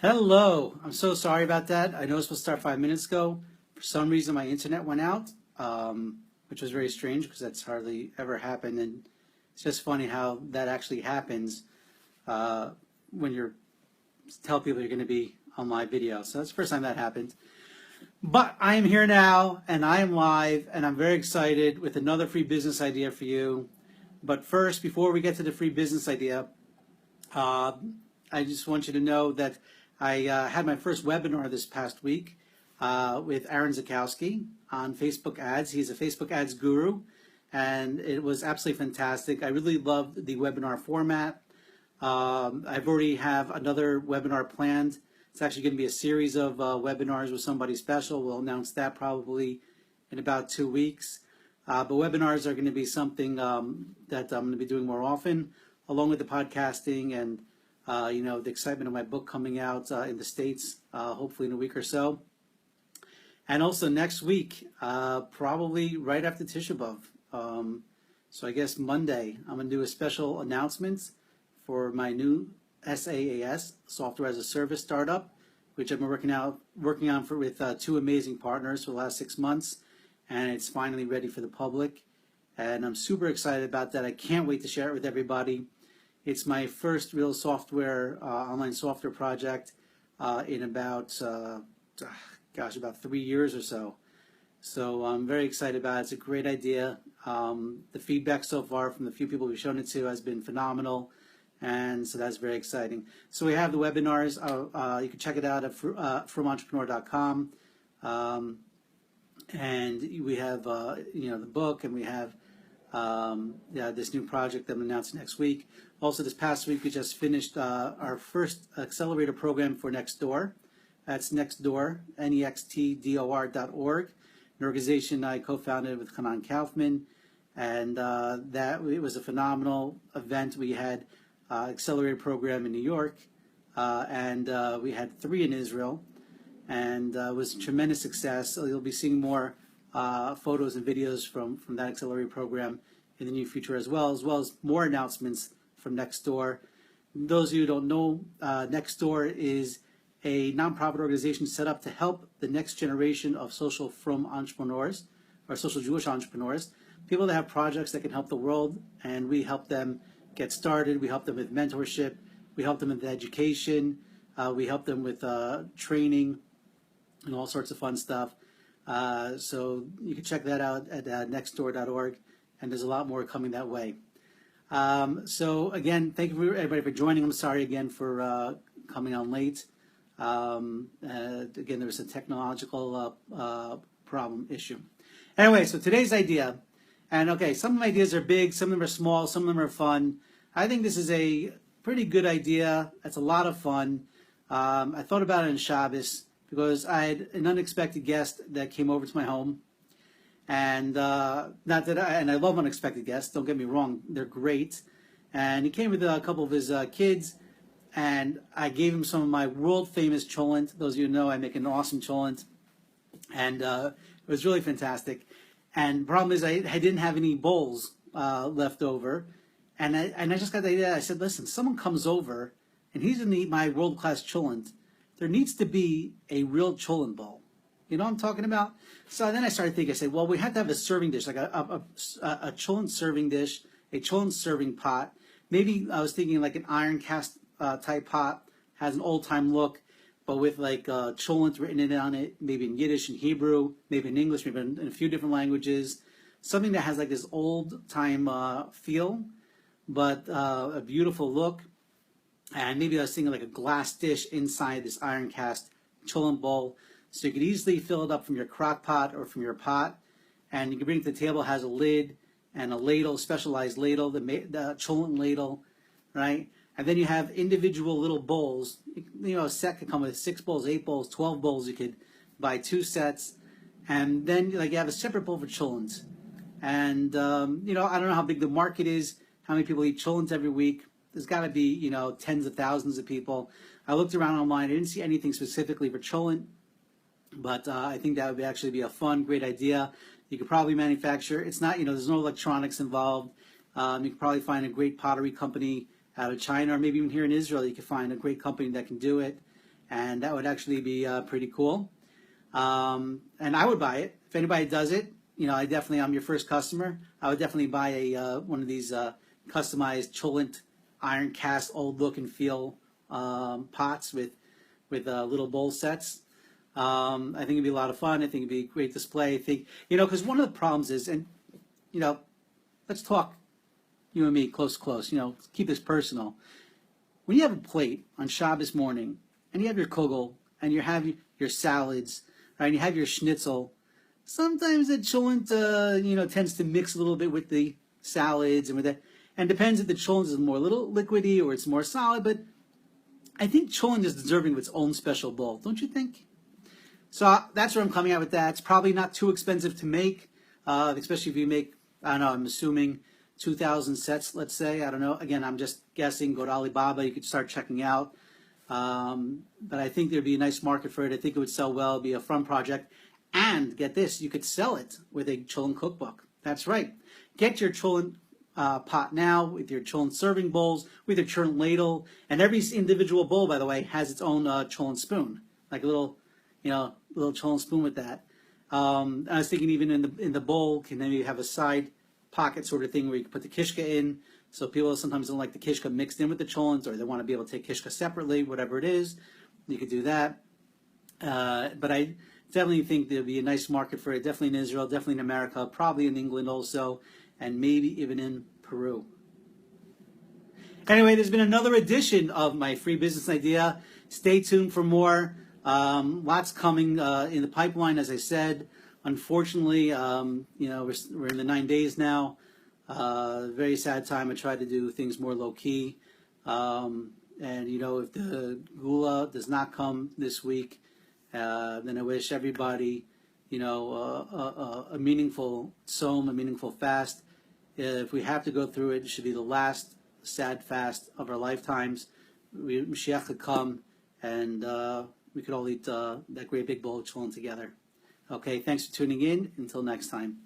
Hello. I'm so sorry about that. I know it was supposed to start 5 minutes ago. For some reason, my internet went out, which was very strange because that's hardly ever happened. And it's just funny how that actually happens uh, when you tell people you're going to be on live video. So that's the first time that happened. But I am here now, and I am live, and I'm very excited with another free business idea for you. But first, before we get to the free business idea, uh, I just want you to know that I had my first webinar this past week with Aaron Zakowski on Facebook ads. He's a Facebook ads guru, and it was absolutely fantastic. I really loved the webinar format. I've already have another webinar planned. It's actually going to be a series of webinars with somebody special. We'll announce that probably in about 2 weeks. But webinars are going to be something that I'm going to be doing more often, along with the podcasting and the excitement of my book coming out in the States, hopefully in a week or so. And also next week, probably right after Tisha B'Av. So I guess Monday, I'm going to do a special announcement for my new SaaS, Software as a Service startup, which I've been working on with two amazing partners for the last 6 months. And it's finally ready for the public. And I'm super excited about that. I can't wait to share it with everybody. It's my first real software, online software project in about 3 years or so. So I'm very excited about it. It's a great idea. The feedback so far from the few people we've shown it to has been phenomenal. And so that's very exciting. So we have the webinars. You can check it out at FromEntrepreneur.com. And we have, the book, and we have this new project that I'm announcing next week. Also, this past week, we just finished our first accelerator program for Nextdoor. That's Nextdoor, nextdoor.org, an organization I co-founded with Hanan Kaufman. And it was a phenomenal event. We had accelerator program in New York, and we had 3 in Israel. And it was a tremendous success. So you'll be seeing more photos and videos from that accelerator program in the near future as well as more announcements from Nextdoor. Those of you who don't know, Nextdoor is a nonprofit organization set up to help the next generation of social frum entrepreneurs, or social Jewish entrepreneurs, people that have projects that can help the world, and we help them get started. We help them with mentorship. We help them with education. We help them with training and all sorts of fun stuff. So you can check that out at nextdoor.org, and there's a lot more coming that way. So again, thank you everybody for joining. I'm sorry again for coming on late. Again, there was a technological problem issue. Anyway, so today's idea, and okay, some of my ideas are big, some of them are small, some of them are fun. I think this is a pretty good idea. It's a lot of fun. I thought about it on Shabbos, because I had an unexpected guest that came over to my home, and I love unexpected guests. Don't get me wrong; they're great. And he came with a couple of his kids, and I gave him some of my world famous cholent. Those of you who know, I make an awesome cholent, and it was really fantastic. And the problem is, I didn't have any bowls left over, and I just got the idea. I said, listen, someone comes over, and he's going to eat my world class cholent. There needs to be a real cholent bowl. You know what I'm talking about? So then I started thinking, I said, well, we have to have a serving dish, like a cholent serving dish, a cholent serving pot. Maybe I was thinking like an iron cast type pot, has an old time look, but with like cholent written on it, maybe in Yiddish and Hebrew, maybe in English, maybe in a few different languages. Something that has like this old time feel, but a beautiful look. And maybe I was thinking like a glass dish inside this iron cast cholent bowl. So you could easily fill it up from your crock pot or from your pot. And you can bring it to the table. It has a lid and a ladle, specialized ladle, the cholent ladle, right? And then you have individual little bowls. A set could come with 6 bowls, 8 bowls, 12 bowls. You could buy 2 sets. And then you have a separate bowl for cholent. And, I don't know how big the market is, how many people eat cholent every week. There's got to be, tens of thousands of people. I looked around online. I didn't see anything specifically for cholent, but I think that would actually be a fun, great idea. You could probably manufacture. It's not, there's no electronics involved. You could probably find a great pottery company out of China, or maybe even here in Israel, you could find a great company that can do it. and that would actually be pretty cool. And I would buy it if anybody does it. I'm your first customer. I would definitely buy a one of these customized Cholent iron cast old look and feel pots with little bowl sets. I think it'd be a lot of fun. I think it'd be a great display. I think because one of the problems is, and let's talk you and me close to close. Keep this personal. When you have a plate on Shabbos morning and you have your kugel and you have your salads, right, and you have your schnitzel, sometimes the cholent, tends to mix a little bit with the salads and with that. And depends if the cholent is more a little liquidy or it's more solid. But I think cholent is deserving of its own special bowl, don't you think? So that's where I'm coming at with that. It's probably not too expensive to make, especially if you make, I don't know, I'm assuming 2,000 sets, let's say. I don't know. Again, I'm just guessing. Go to Alibaba. You could start checking out. But I think there'd be a nice market for it. I think it would sell well. It'd be a fun project. And get this, you could sell it with a cholent cookbook. That's right. Get your cholent pot now with your cholent serving bowls, with your cholent ladle. And every individual bowl, by the way, has its own cholent spoon, like a little cholent spoon with that. I was thinking even in the bowl can maybe have a side pocket sort of thing where you can put the kishka in. So people sometimes don't like the kishka mixed in with the cholent, or they want to be able to take kishka separately, whatever it is. You could do that. But I definitely think there'll be a nice market for it, definitely in Israel, definitely in America, probably in England also, and maybe even in Peru. Anyway, there's been another edition of my free business idea. Stay tuned for more. Lots coming in the pipeline, as I said. Unfortunately, we're in the 9 days now. Very sad time. I try to do things more low key. And if the gula does not come this week, then I wish everybody, a meaningful tzom, a meaningful fast. If we have to go through it, it should be the last sad fast of our lifetimes. Mashiach could come, and we could all eat that great big bowl of cholent together. Okay, thanks for tuning in. Until next time.